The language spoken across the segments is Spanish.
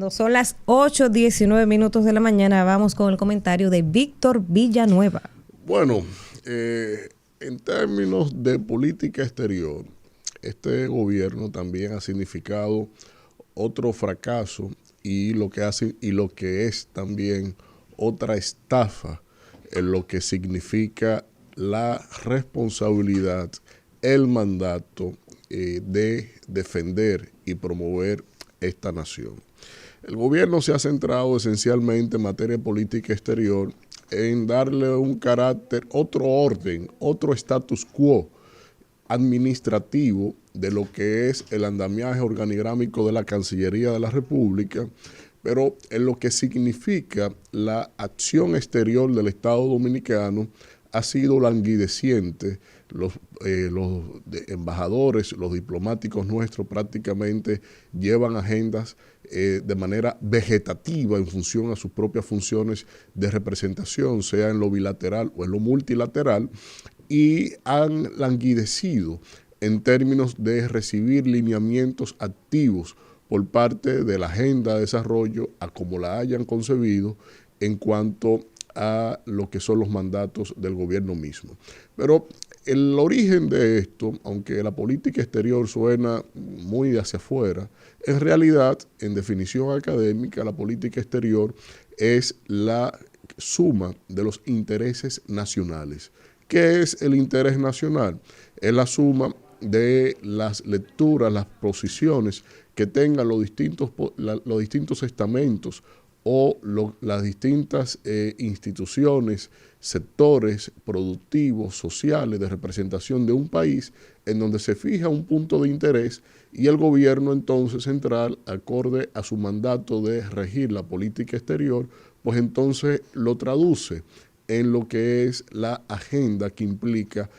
Cuando son las 8:19 de la mañana, vamos con el comentario de Víctor Villanueva. Bueno, en términos de política exterior, este gobierno también ha significado otro fracaso y lo que es también otra estafa en lo que significa la responsabilidad, el mandato de defender y promover esta nación. El gobierno se ha centrado esencialmente en materia de política exterior en darle un carácter, otro orden, otro status quo administrativo de lo que es el andamiaje organigrámico de la Cancillería de la República, pero en lo que significa la acción exterior del Estado Dominicano ha sido languideciente. Los embajadores, los diplomáticos nuestros prácticamente llevan agendas de manera vegetativa en función a sus propias funciones de representación, sea en lo bilateral o en lo multilateral, y han languidecido en términos de recibir lineamientos activos por parte de la agenda de desarrollo a como la hayan concebido en cuanto a lo que son los mandatos del gobierno mismo. Pero el origen de esto, aunque la política exterior suena muy hacia afuera, en realidad, en definición académica, la política exterior es la suma de los intereses nacionales. ¿Qué es el interés nacional? Es la suma de las lecturas, las posiciones que tengan los distintos estamentos o las distintas instituciones, sectores productivos, sociales, de representación de un país, en donde se fija un punto de interés y el gobierno entonces central, acorde a su mandato de regir la política exterior, pues entonces lo traduce en lo que es la agenda que implica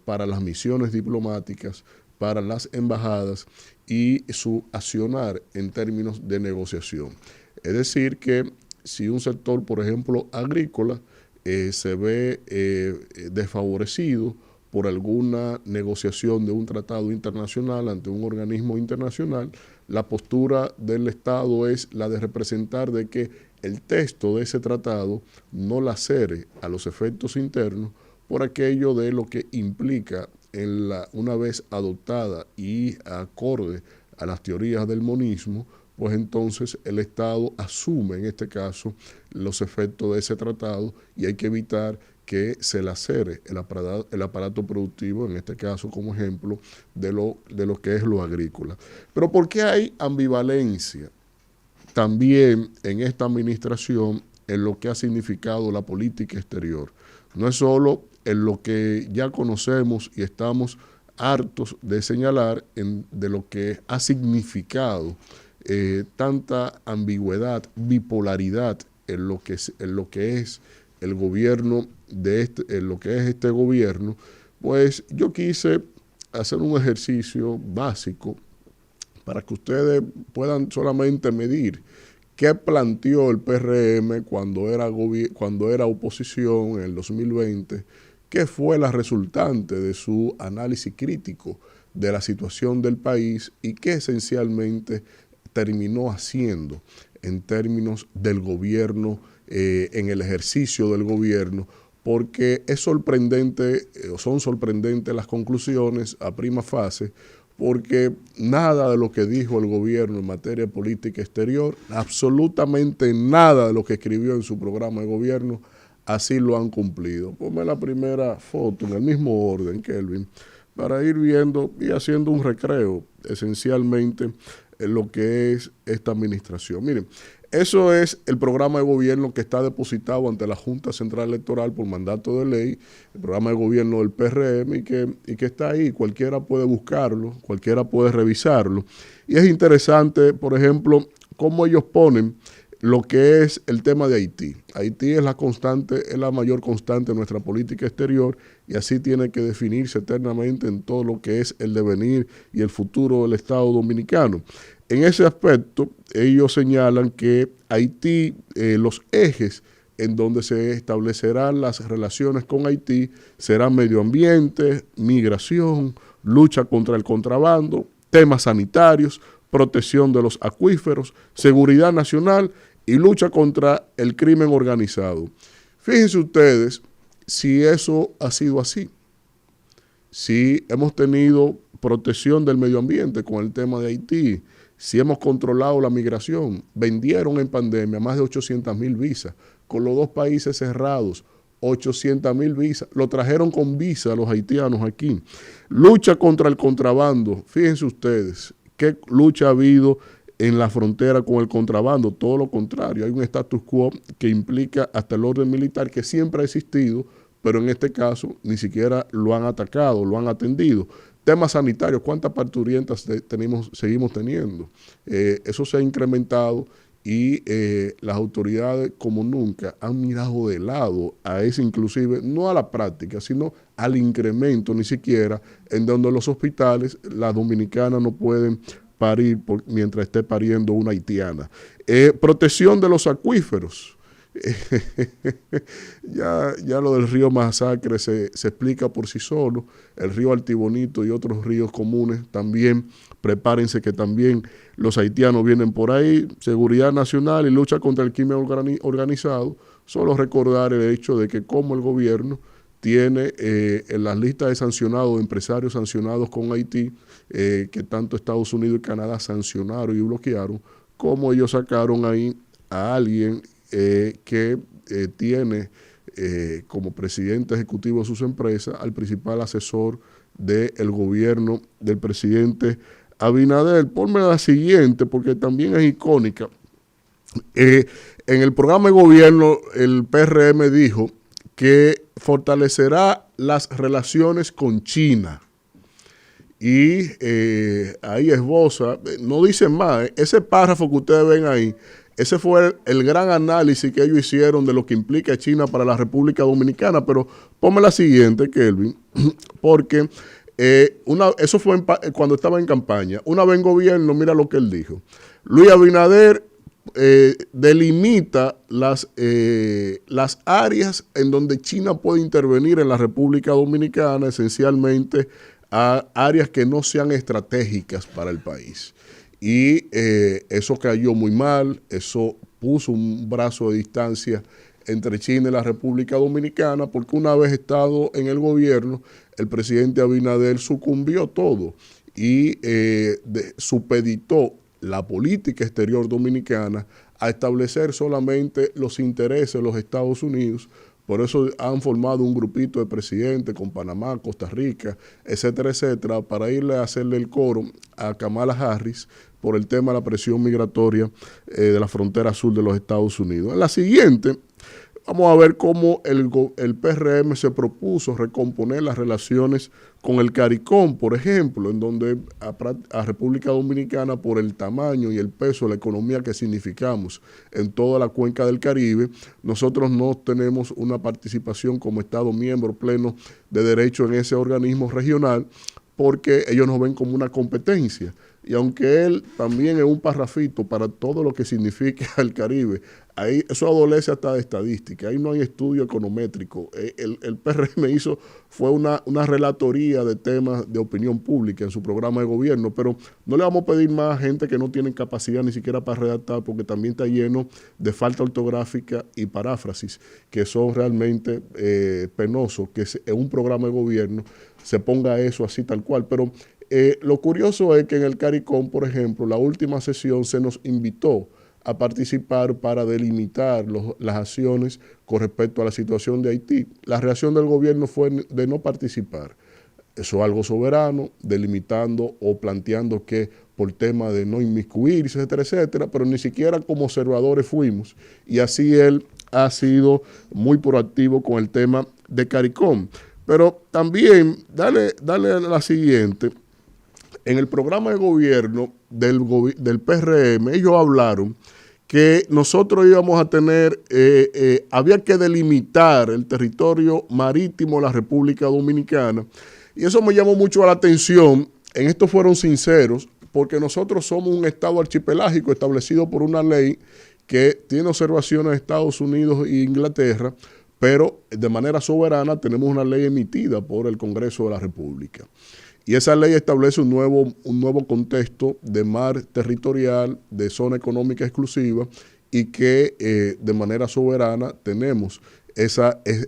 para las misiones diplomáticas, para las embajadas y su accionar en términos de negociación. Es decir, que si un sector, por ejemplo, agrícola, se ve desfavorecido por alguna negociación de un tratado internacional ante un organismo internacional, la postura del Estado es la de representar de que el texto de ese tratado no lacere a los efectos internos por aquello de lo que implica una vez adoptada y acorde a las teorías del monismo, pues entonces el Estado asume en este caso los efectos de ese tratado y hay que evitar que se lacere el aparato productivo, en este caso como ejemplo de lo que es lo agrícola. Pero ¿por qué hay ambivalencia también en esta administración en lo que ha significado la política exterior? No es solo en lo que ya conocemos y estamos hartos de señalar de lo que ha significado tanta ambigüedad, bipolaridad en lo que es el gobierno en lo que es este gobierno, pues yo quise hacer un ejercicio básico para que ustedes puedan solamente medir qué planteó el PRM cuando era oposición en el 2020, qué fue la resultante de su análisis crítico de la situación del país y qué esencialmente terminó haciendo en términos del gobierno, en el ejercicio del gobierno, porque es sorprendente, son sorprendentes las conclusiones a prima fase, porque nada de lo que dijo el gobierno en materia de política exterior, absolutamente nada de lo que escribió en su programa de gobierno, así lo han cumplido. Ponme la primera foto en el mismo orden, Kelvin, para ir viendo y haciendo un recreo esencialmente en lo que es esta administración. Miren, eso es el programa de gobierno que está depositado ante la Junta Central Electoral por mandato de ley, el programa de gobierno del PRM y que está ahí, cualquiera puede buscarlo, cualquiera puede revisarlo. Y es interesante, por ejemplo, cómo ellos ponen lo que es el tema de Haití. Haití es la mayor constante de nuestra política exterior y así tiene que definirse eternamente en todo lo que es el devenir y el futuro del Estado Dominicano. En ese aspecto, ellos señalan que Haití, los ejes en donde se establecerán las relaciones con Haití serán medio ambiente, migración, lucha contra el contrabando, temas sanitarios, protección de los acuíferos, seguridad nacional y lucha contra el crimen organizado. Fíjense ustedes si eso ha sido así. Si hemos tenido protección del medio ambiente con el tema de Haití, si hemos controlado la migración, vendieron en pandemia más de 800,000 visas, con los dos países cerrados, 800,000 visas, lo trajeron con visa los haitianos aquí. Lucha contra el contrabando, fíjense ustedes, qué lucha ha habido en la frontera con el contrabando, todo lo contrario, hay un status quo que implica hasta el orden militar que siempre ha existido, pero en este caso ni siquiera lo han atacado, lo han atendido. Temas sanitarios, ¿cuántas parturientas seguimos teniendo? Eso se ha incrementado y las autoridades como nunca han mirado de lado a ese, inclusive no a la práctica, sino al incremento ni siquiera en donde los hospitales, las dominicanas no pueden parir mientras esté pariendo una haitiana. Protección de los acuíferos. Ya lo del río Masacre se explica por sí solo. El río Artibonito y otros ríos comunes también, prepárense que también los haitianos vienen por ahí. Seguridad nacional y lucha contra el crimen organizado. Solo recordar el hecho de que como el gobierno tiene en las listas de sancionados, empresarios sancionados con Haití, que tanto Estados Unidos y Canadá sancionaron y bloquearon, como ellos sacaron ahí a alguien que tiene como presidente ejecutivo de sus empresas al principal asesor del gobierno del presidente Abinader. Ponme la siguiente porque también es icónica. En el programa de gobierno el PRM dijo que fortalecerá las relaciones con China. Y ahí esboza, no dicen más, ese párrafo que ustedes ven ahí, ese fue el gran análisis que ellos hicieron de lo que implica China para la República Dominicana. Pero ponme la siguiente, Kelvin, porque eso fue cuando estaba en campaña. Una vez en gobierno, mira lo que él dijo. Luis Abinader delimita las áreas en donde China puede intervenir en la República Dominicana, esencialmente a áreas que no sean estratégicas para el país. Y eso cayó muy mal, eso puso un brazo de distancia entre China y la República Dominicana, porque una vez estado en el gobierno, el presidente Abinader sucumbió todo y supeditó la política exterior dominicana a establecer solamente los intereses de los Estados Unidos. Por eso han formado un grupito de presidentes con Panamá, Costa Rica, etcétera, etcétera, para irle a hacerle el coro a Kamala Harris por el tema de la presión migratoria de la frontera sur de los Estados Unidos. En la siguiente, vamos a ver cómo el PRM se propuso recomponer las relaciones con el CARICOM, por ejemplo, en donde a República Dominicana, por el tamaño y el peso de la economía que significamos en toda la cuenca del Caribe, nosotros no tenemos una participación como Estado miembro pleno de derecho en ese organismo regional, porque ellos nos ven como una competencia. Y aunque él también es un parrafito para todo lo que significa el Caribe, ahí eso adolece hasta de estadística, ahí no hay estudio econométrico. El PRM fue una relatoría de temas de opinión pública en su programa de gobierno, pero no le vamos a pedir más a gente que no tienen capacidad ni siquiera para redactar, porque también está lleno de falta ortográfica y paráfrasis, que son realmente penosos, que en un programa de gobierno se ponga eso así tal cual. Pero lo curioso es que en el CARICOM, por ejemplo, la última sesión se nos invitó a participar para delimitar las acciones con respecto a la situación de Haití. La reacción del gobierno fue de no participar. Eso es algo soberano, delimitando o planteando que por tema de no inmiscuirse, etcétera, etcétera, pero ni siquiera como observadores fuimos. Y así él ha sido muy proactivo con el tema de CARICOM. Pero también, dale a la siguiente. En el programa de gobierno del PRM, ellos hablaron que nosotros íbamos a tener, había que delimitar el territorio marítimo de la República Dominicana. Y eso me llamó mucho la atención. En esto fueron sinceros, porque nosotros somos un estado archipelágico establecido por una ley que tiene observaciones de Estados Unidos e Inglaterra, pero de manera soberana tenemos una ley emitida por el Congreso de la República. Y esa ley establece un nuevo contexto de mar territorial, de zona económica exclusiva, y que de manera soberana tenemos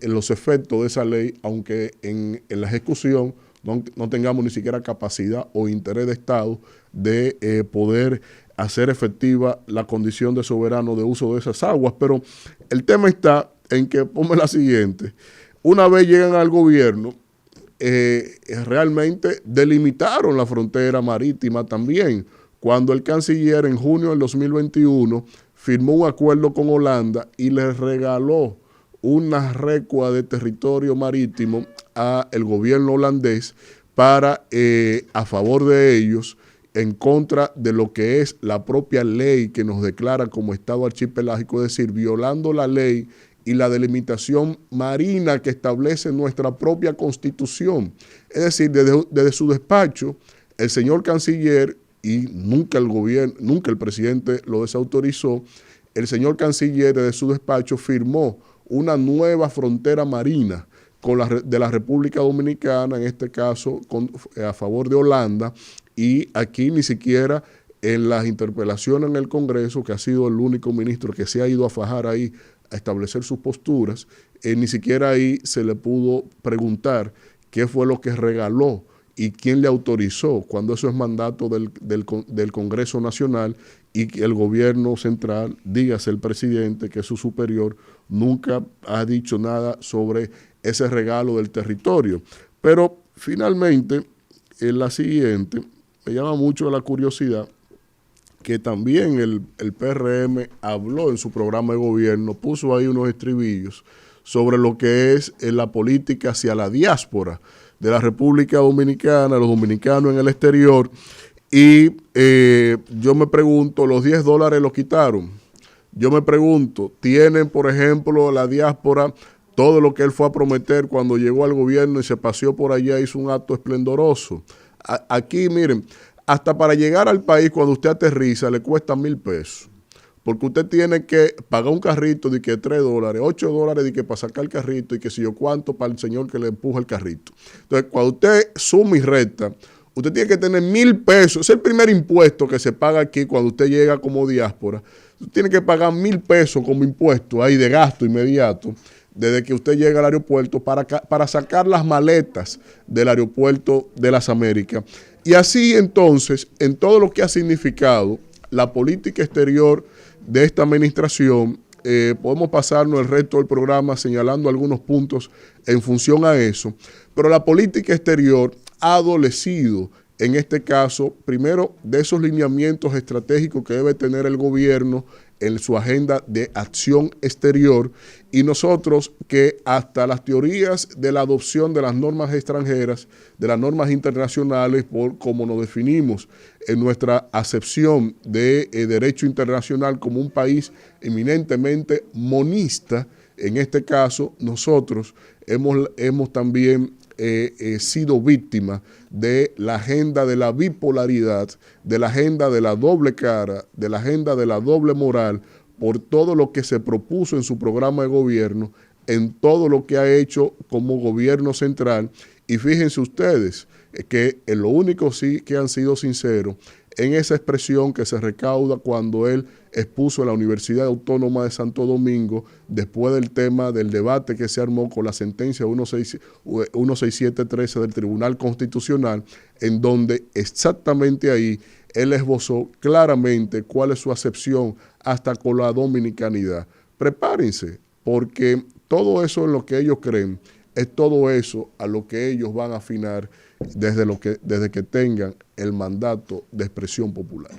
los efectos de esa ley, aunque en la ejecución no tengamos ni siquiera capacidad o interés de Estado de poder hacer efectiva la condición de soberano de uso de esas aguas. Pero el tema está en que, ponme la siguiente, una vez llegan al gobierno, realmente delimitaron la frontera marítima también, cuando el canciller en junio del 2021 firmó un acuerdo con Holanda y les regaló una recua de territorio marítimo al gobierno holandés para, a favor de ellos, en contra de lo que es la propia ley que nos declara como Estado archipelágico, es decir, violando la ley y la delimitación marina que establece nuestra propia Constitución. Es decir, desde su despacho, el señor canciller, y nunca el presidente lo desautorizó, el señor canciller desde su despacho firmó una nueva frontera marina de la República Dominicana, en este caso a favor de Holanda, y aquí ni siquiera en las interpelaciones en el Congreso, que ha sido el único ministro que se ha ido a fajar ahí a establecer sus posturas, ni siquiera ahí se le pudo preguntar qué fue lo que regaló y quién le autorizó, cuando eso es mandato del Congreso Nacional y que el gobierno central, dígase el presidente, que es su superior, nunca ha dicho nada sobre ese regalo del territorio. Pero finalmente, en la siguiente, me llama mucho la curiosidad que también el PRM habló en su programa de gobierno, puso ahí unos estribillos sobre lo que es la política hacia la diáspora de la República Dominicana, los dominicanos en el exterior, y yo me pregunto, los $10 los quitaron. Yo me pregunto, ¿tienen, por ejemplo, la diáspora todo lo que él fue a prometer cuando llegó al gobierno y se paseó por allá, hizo un acto esplendoroso? Aquí, miren, hasta para llegar al país, cuando usted aterriza, le cuesta $1,000. Porque usted tiene que pagar un carrito de que $3, $8 de que para sacar el carrito y que si yo cuánto para el señor que le empuja el carrito. Entonces, cuando usted suma y resta, usted tiene que tener $1,000. Es el primer impuesto que se paga aquí cuando usted llega como diáspora. Usted tiene que pagar $1,000 como impuesto ahí de gasto inmediato desde que usted llega al aeropuerto para sacar las maletas del aeropuerto de las Américas. Y así entonces, en todo lo que ha significado la política exterior de esta administración, podemos pasarnos el resto del programa señalando algunos puntos en función a eso, pero la política exterior ha adolecido, en este caso, primero, de esos lineamientos estratégicos que debe tener el gobierno en su agenda de acción exterior, y nosotros que hasta las teorías de la adopción de las normas extranjeras, de las normas internacionales, por como nos definimos en nuestra acepción de derecho internacional como un país eminentemente monista, en este caso nosotros hemos también sido víctimas de la agenda de la bipolaridad, de la agenda de la doble cara, de la agenda de la doble moral, por todo lo que se propuso en su programa de gobierno, en todo lo que ha hecho como gobierno central. Y fíjense ustedes que en lo único sí que han sido sinceros en esa expresión que se recauda cuando él expuso en la Universidad Autónoma de Santo Domingo, después del tema del debate que se armó con la sentencia 16713 del Tribunal Constitucional, en donde exactamente ahí él esbozó claramente cuál es su acepción hasta con la dominicanidad. Prepárense, porque todo eso en lo que ellos creen es todo eso a lo que ellos van a afinar desde que tengan el mandato de expresión popular.